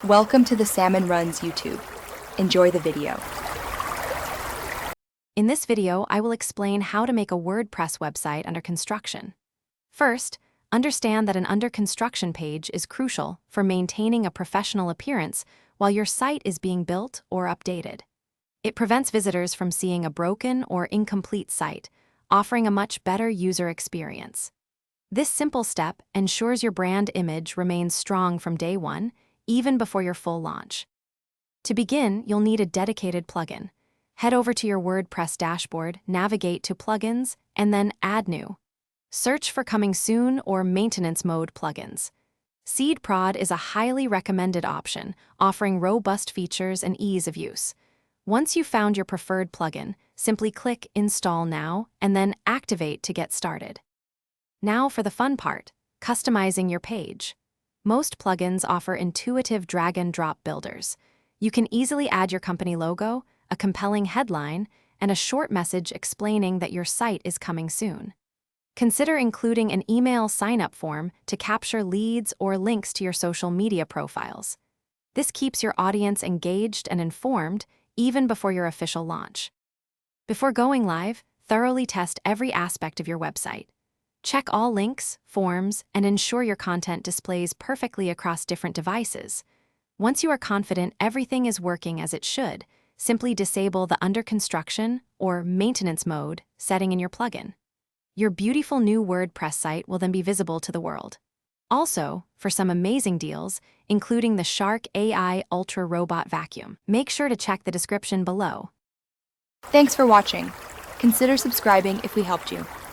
Welcome to the Salmon Runs YouTube. Enjoy the video. In this video, I will explain how to make a WordPress website under construction. First, understand that an under construction page is crucial for maintaining a professional appearance while your site is being built or updated. It prevents visitors from seeing a broken or incomplete site, offering a much better user experience. This simple step ensures your brand image remains strong from day one, even before your full launch. To begin, you'll need a dedicated plugin. Head over to your WordPress dashboard, navigate to Plugins, and then Add New. Search for Coming Soon or Maintenance Mode plugins. Seed Prod is a highly recommended option, offering robust features and ease of use. Once you've found your preferred plugin, simply click Install Now and then Activate to get started. Now for the fun part, customizing your page. Most plugins offer intuitive drag-and-drop builders. You can easily add your company logo, a compelling headline, and a short message explaining that your site is coming soon. Consider including an email sign-up form to capture leads or links to your social media profiles. This keeps your audience engaged and informed even before your official launch. Before going live, thoroughly test every aspect of your website. Check all links, forms, and ensure your content displays perfectly across different devices. Once you are confident everything is working as it should, simply disable the Under Construction or Maintenance Mode setting in your plugin. Your beautiful new WordPress site will then be visible to the world. Also, for some amazing deals, including the Shark AI Ultra Robot Vacuum, make sure to check the description below. Thanks for watching. Consider subscribing if we helped you.